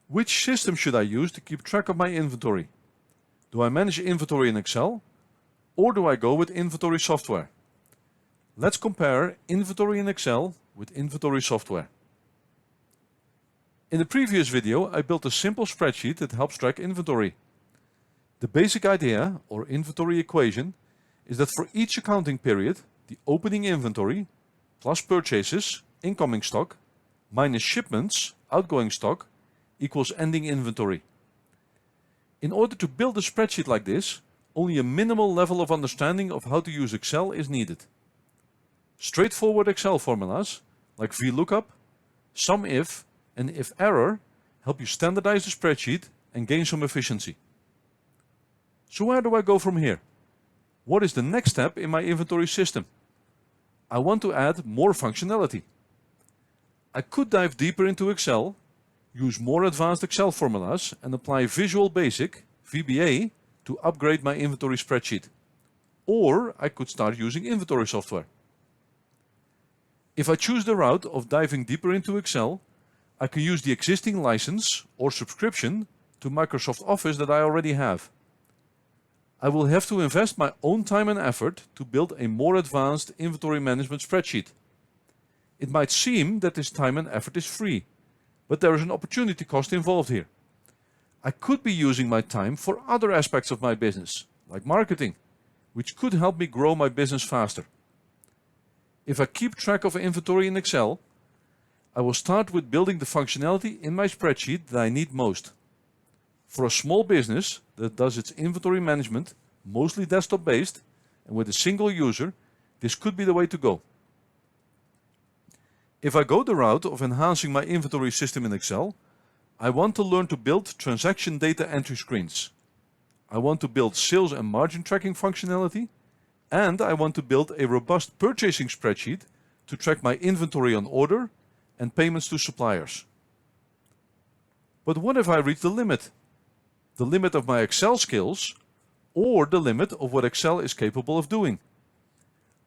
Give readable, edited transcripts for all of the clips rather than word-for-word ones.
Which system should I use to keep track of my inventory? Do I manage inventory in Excel, or do I go with inventory software? Let's compare inventory in Excel with inventory software. In the previous video, I built a simple spreadsheet that helps track inventory. The basic idea, or inventory equation, is that for each accounting period, the opening inventory plus purchases, incoming stock, minus shipments, outgoing stock, equals ending inventory. In order to build a spreadsheet like this, only a minimal level of understanding of how to use Excel is needed. Straightforward Excel formulas, like VLOOKUP, SUMIF, and IFERROR, help you standardize the spreadsheet and gain some efficiency. So where do I go from here? What is the next step in my inventory system? I want to add more functionality. I could dive deeper into Excel, use more advanced Excel formulas, and apply Visual Basic, VBA, to upgrade my inventory spreadsheet. Or I could start using inventory software. If I choose the route of diving deeper into Excel, I can use the existing license or subscription to Microsoft Office that I already have. I will have to invest my own time and effort to build a more advanced inventory management spreadsheet. It might seem that this time and effort is free, but there is an opportunity cost involved here. I could be using my time for other aspects of my business, like marketing, which could help me grow my business faster. If I keep track of inventory in Excel, I will start with building the functionality in my spreadsheet that I need most. For a small business that does its inventory management, mostly desktop-based, and with a single user, this could be the way to go. If I go the route of enhancing my inventory system in Excel, I want to learn to build transaction data entry screens. I want to build sales and margin tracking functionality, and I want to build a robust purchasing spreadsheet to track my inventory on order and payments to suppliers. But what if I reach the limit? The limit of my Excel skills, or the limit of what Excel is capable of doing?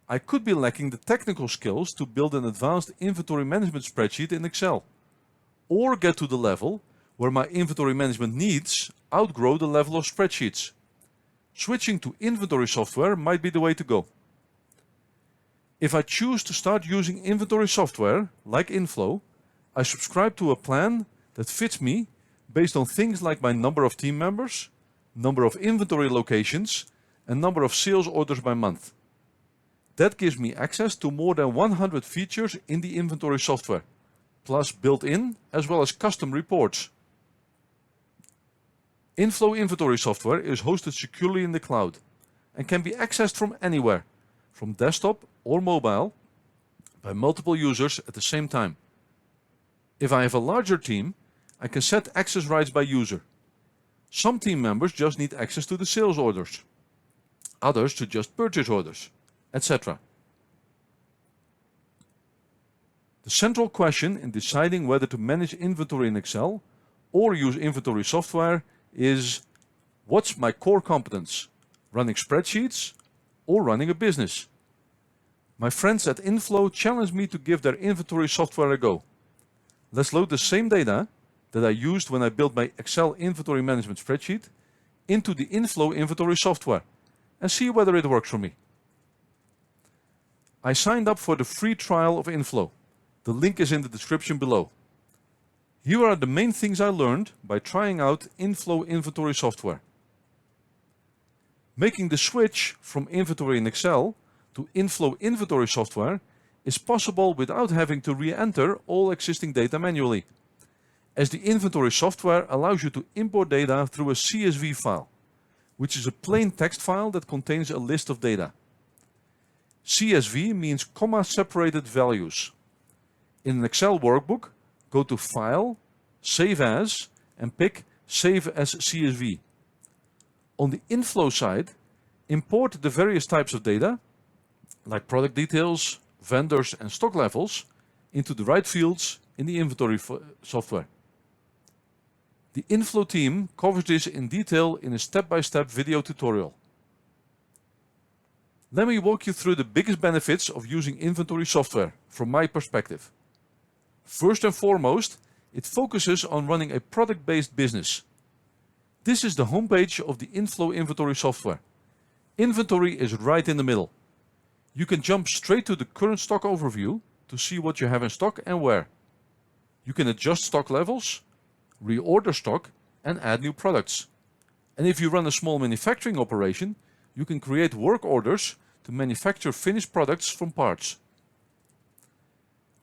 I could be lacking the technical skills to build an advanced inventory management spreadsheet in Excel, or get to the level where my inventory management needs outgrow the level of spreadsheets. Switching to inventory software might be the way to go. If I choose to start using inventory software, like Inflow, I subscribe to a plan that fits me based on things like my number of team members, number of inventory locations, and number of sales orders by month. That gives me access to more than 100 features in the inventory software, plus built-in as well as custom reports. Inflow inventory software is hosted securely in the cloud and can be accessed from anywhere, from desktop or mobile, by multiple users at the same time. If I have a larger team, I can set access rights by user. Some team members just need access to the sales orders, others to just purchase orders, etc. The central question in deciding whether to manage inventory in Excel or use inventory software is, what's my core competence? Running spreadsheets or running a business? My friends at Inflow challenged me to give their inventory software a go. Let's load the same data that I used when I built my Excel inventory management spreadsheet into the Inflow inventory software and see whether it works for me. I signed up for the free trial of Inflow. The link is in the description below. Here are the main things I learned by trying out Inflow inventory software. Making the switch from inventory in Excel to Inflow inventory software is possible without having to re-enter all existing data manually, as the inventory software allows you to import data through a CSV file, which is a plain text file that contains a list of data. CSV means comma-separated values. In an Excel workbook, go to File, Save As, and pick Save as CSV. On the Inflow side, import the various types of data, like product details, vendors, and stock levels, into the right fields in the inventory software. The Inflow team covers this in detail in a step-by-step video tutorial. Let me walk you through the biggest benefits of using inventory software from my perspective. First and foremost It focuses on running a product-based business. This is the homepage of the Inflow inventory software. Inventory is right in the middle. You can jump straight to the current stock overview to see what you have in stock and where. You can adjust stock levels, reorder stock, and add new products. And if you run a small manufacturing operation, you can create work orders to manufacture finished products from parts.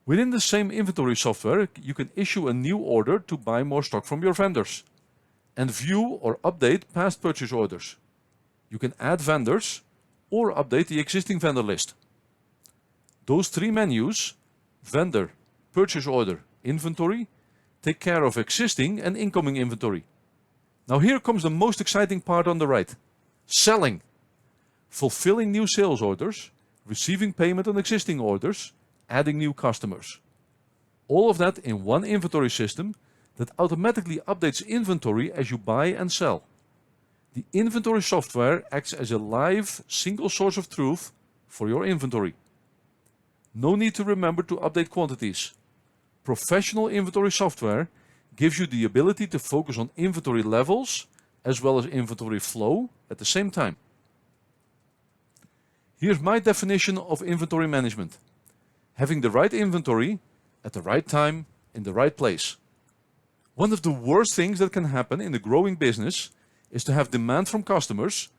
Within the same inventory software, you can issue a new order to buy more stock from your vendors and view or update past purchase orders. You can add vendors or update the existing vendor list. Those three menus, vendor, purchase order, inventory, take care of existing and incoming inventory. Now here comes the most exciting part on the right. Selling. Fulfilling new sales orders, receiving payment on existing orders, adding new customers. All of that in one inventory system that automatically updates inventory as you buy and sell. The inventory software acts as a live single source of truth for your inventory. No need to remember to update quantities. Professional inventory software gives you the ability to focus on inventory levels as well as inventory flow at the same time. Here's my definition of inventory management. Having the right inventory at the right time in the right place. One of the worst things that can happen in a growing business is to have demand from customers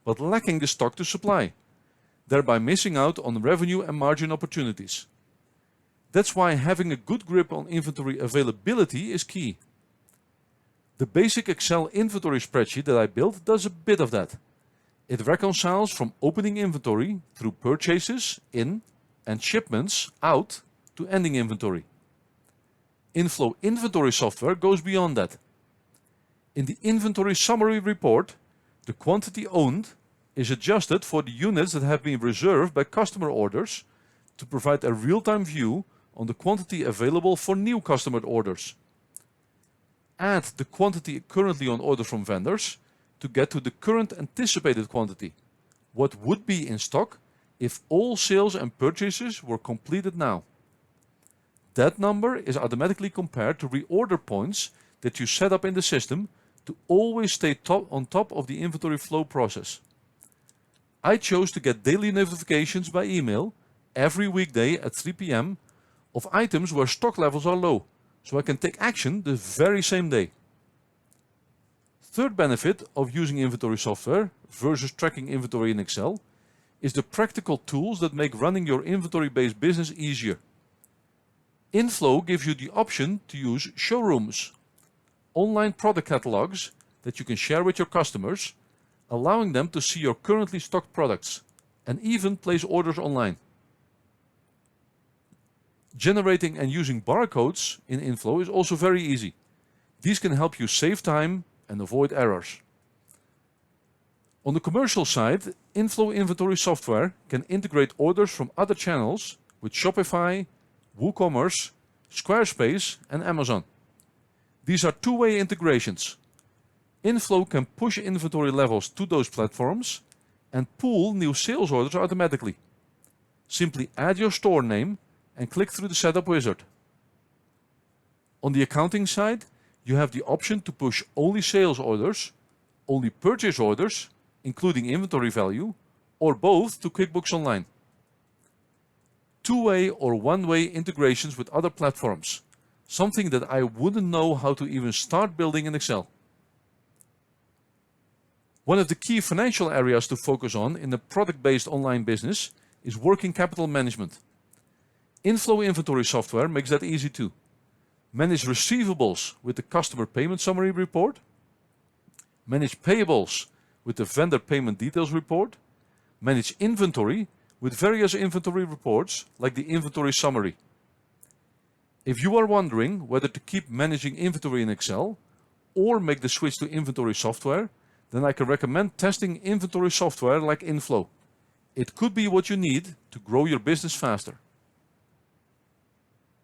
but lacking the stock to supply, thereby missing out on revenue and margin opportunities. That's why having a good grip on inventory availability is key. The basic Excel inventory spreadsheet that I built does a bit of that. It reconciles from opening inventory through purchases in and shipments out to ending inventory. Inflow inventory software goes beyond that. In the inventory summary report, the quantity owned is adjusted for the units that have been reserved by customer orders to provide a real-time view on the quantity available for new customer orders. Add the quantity currently on order from vendors to get to the current anticipated quantity, what would be in stock if all sales and purchases were completed now. That number is automatically compared to reorder points that you set up in the system to always stay on top of the inventory flow process. I chose to get daily notifications by email every weekday at 3 p.m. of items where stock levels are low, so I can take action the very same day. Third benefit of using inventory software versus tracking inventory in Excel is the practical tools that make running your inventory-based business easier. Inflow gives you the option to use showrooms, online product catalogs that you can share with your customers, allowing them to see your currently stocked products and even place orders online. Generating and using barcodes in Inflow is also very easy. These can help you save time and avoid errors. On the commercial side, Inflow inventory software can integrate orders from other channels with Shopify, WooCommerce, Squarespace and Amazon. These are two-way integrations. Inflow can push inventory levels to those platforms and pull new sales orders automatically. Simply add your store name and click through the setup wizard. On the accounting side, you have the option to push only sales orders, only purchase orders, including inventory value, or both to QuickBooks Online. Two-way or one-way integrations with other platforms, something that I wouldn't know how to even start building in Excel. One of the key financial areas to focus on in a product-based online business is working capital management. Inflow inventory software makes that easy too. Manage receivables with the customer payment summary report. Manage payables with the vendor payment details report. Manage inventory with various inventory reports like the inventory summary. If you are wondering whether to keep managing inventory in Excel or make the switch to inventory software, then I can recommend testing inventory software like Inflow. It could be what you need to grow your business faster.